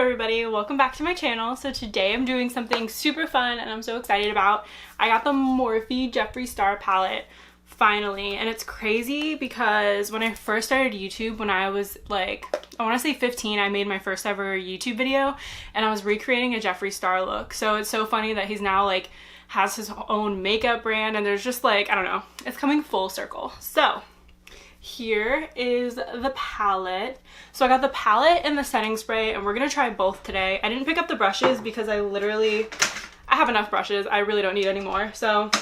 everybody, welcome back to my channel. So today I'm doing something super fun and I'm so excited about. I got the Morphe Jeffree Star palette finally, and it's crazy because when I first started YouTube when I was like, I want to say 15, I made my first ever YouTube video and I was recreating a Jeffree Star look. So it's so funny that he's now like has his own makeup brand, and there's just like, I don't know, it's coming full circle. So here is the palette. So I got the palette and the setting spray, and we're gonna try both today. I didn't pick up the brushes because I have enough brushes. I really don't need any more. So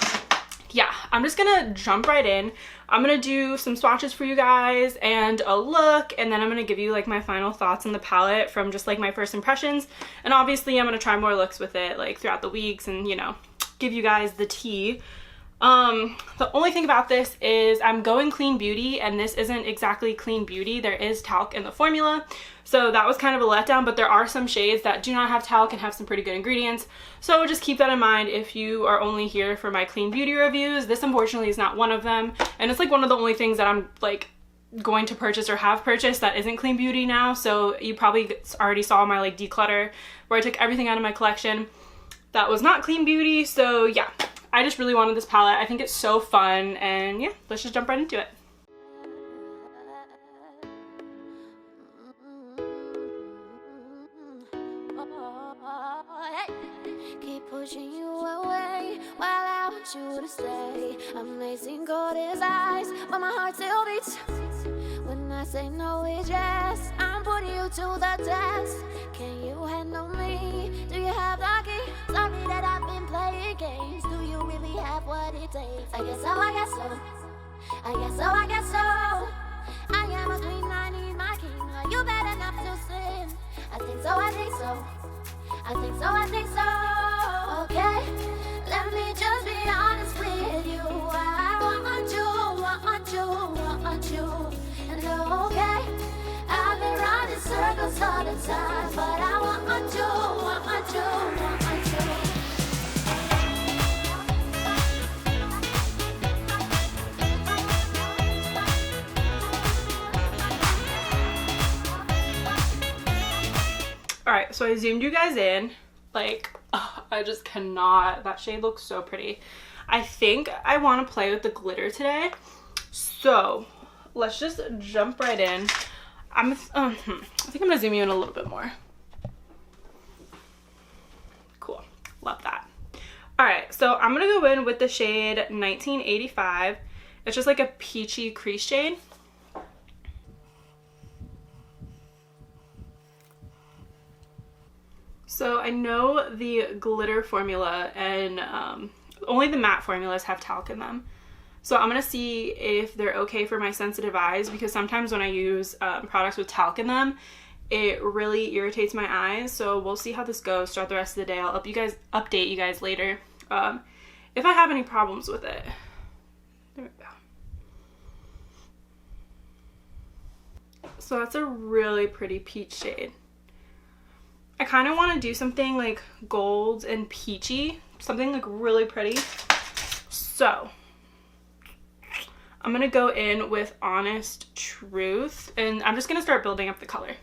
yeah, I'm just gonna jump right in. I'm gonna do some swatches for you guys and a look, and then I'm gonna give you like my final thoughts on the palette from just like my first impressions. And obviously I'm gonna try more looks with it like throughout the weeks and, you know, give you guys the tea. The only thing about this is I'm going clean beauty, and this isn't exactly clean beauty. There is talc in the formula, so that was kind of a letdown, but there are some shades that do not have talc and have some pretty good ingredients. So just keep that in mind if you are only here for my clean beauty reviews. This unfortunately is not one of them, and it's like one of the only things that I'm like going to purchase or have purchased that isn't clean beauty now. So you probably already saw my like declutter where I took everything out of my collection that was not clean beauty. So yeah, I just really wanted this palette. I think it's so fun, and yeah, let's just jump right into it. Keep pushing you away while I want you to stay. Amazing gold is eyes, but my heart still beats. When I say no, it's yes. I'm putting you to the test. Can you handle me? Do you have the key? Sorry that I've been playing games. Do you really have what it takes? I guess so, I guess so. I guess so, I guess so. I am a queen, I need my king. Are you bad enough to sin? I think so, I think so. I think so, I think so. Okay, let me just be honest with you. I want you. And okay, I've been running circles all the time, but I want you. Alright, so I zoomed you guys in. Like, oh, I just cannot. That shade looks so pretty. I think I want to play with the glitter today. So let's just jump right in. I think I'm going to zoom you in a little bit more. Cool. Love that. Alright, so I'm going to go in with the shade 1985. It's just like a peachy crease shade. So I know the glitter formula and only the matte formulas have talc in them. So I'm going to see if they're okay for my sensitive eyes, because sometimes when I use products with talc in them, it really irritates my eyes. So we'll see how this goes throughout the rest of the day. I'll update you guys later if I have any problems with it. There we go. So that's a really pretty peach shade. I kind of want to do something like gold and peachy, something like really pretty. So I'm going to go in with Honest Truth, and I'm just going to start building up the color.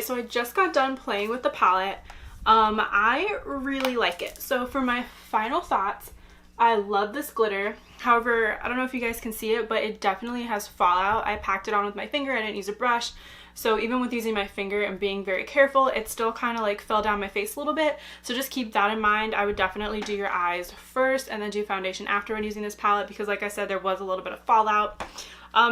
so I just got done playing with the palette. I really like it. So for my final thoughts, I love this glitter. However, I don't know if you guys can see it, but it definitely has fallout. I packed it on with my finger. I didn't use a brush. So even with using my finger and being very careful, it still kind of like fell down my face a little bit. So just keep that in mind. I would definitely do your eyes first and then do foundation after when using this palette, because like I said, there was a little bit of fallout.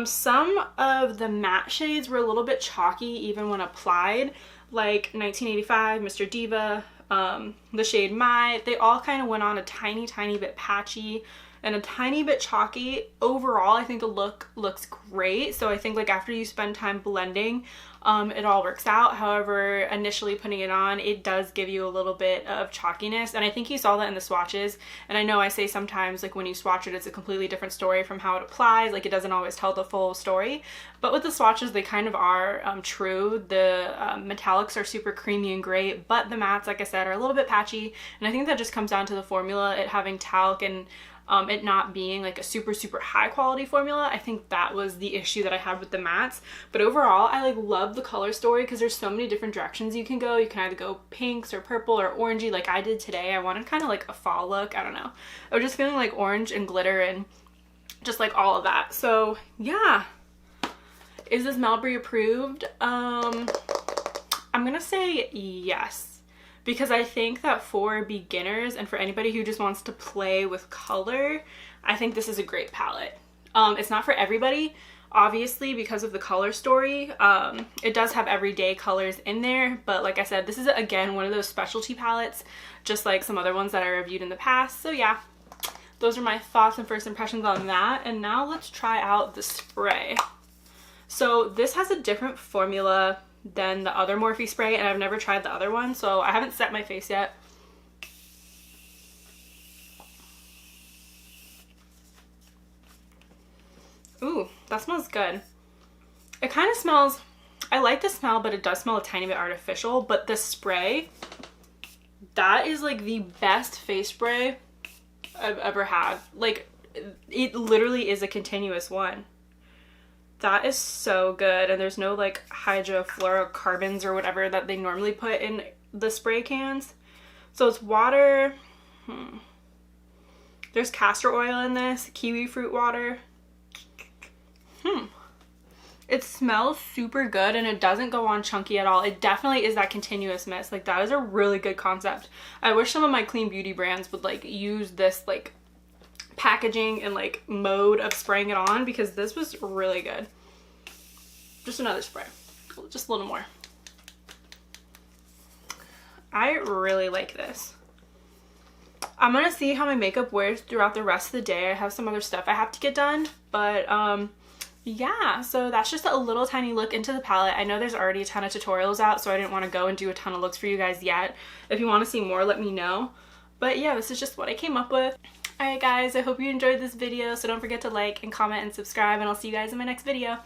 Some of the matte shades were a little bit chalky even when applied, like 1985, Mr. Diva, the shade My. They all kind of went on a tiny bit patchy and a tiny bit chalky. Overall, I think the look looks great. So I think like after you spend time blending, it all works out. However, initially putting it on, it does give you a little bit of chalkiness. And I think you saw that in the swatches. And I know I say sometimes like when you swatch it, it's a completely different story from how it applies. Like it doesn't always tell the full story. But with the swatches, they kind of are true. The metallics are super creamy and great, but the mattes, like I said, are a little bit patchy. And I think that just comes down to the formula, it having talc and it not being like a super high quality formula. I think that was the issue that I had with the mattes. But overall, I like love the color story because there's so many different directions you can go. You can either go pinks or purple or orangey like I did today. I wanted kind of like a fall look. I don't know. I was just feeling like orange and glitter and just like all of that. So yeah. Is this MelBreBeauty approved? I'm gonna say yes. Because I think that for beginners and for anybody who just wants to play with color, I think this is a great palette. It's not for everybody, obviously, because of the color story. It does have everyday colors in there, but like I said, this is, again, one of those specialty palettes, just like some other ones that I reviewed in the past. So yeah, those are my thoughts and first impressions on that. And now let's try out the spray. So this has a different formula than the other Morphe spray, and I've never tried the other one, so I haven't set my face yet. Ooh, that smells good. It kind of smells, I like the smell, but it does smell a tiny bit artificial. But the spray, that is like the best face spray I've ever had. Like, it literally is a continuous one. That is so good, and there's no like hydrofluorocarbons or whatever that they normally put in the spray cans. So it's water. There's castor oil in this, kiwi fruit water. It smells super good, and it doesn't go on chunky at all. It definitely is that continuous mist. Like, that is a really good concept. I wish some of my clean beauty brands would like use this like packaging and like mode of spraying it on, because this was really good. Just another spray, just a little more. I really like this. I'm gonna see how my makeup wears throughout the rest of the day. I have some other stuff I have to get done, but yeah, so that's just a little tiny look into the palette. I know there's already a ton of tutorials out, so I didn't want to go and do a ton of looks for you guys yet. If you want to see more, let me know. But yeah, this is just what I came up with. Alright guys, I hope you enjoyed this video, so don't forget to like and comment and subscribe, and I'll see you guys in my next video.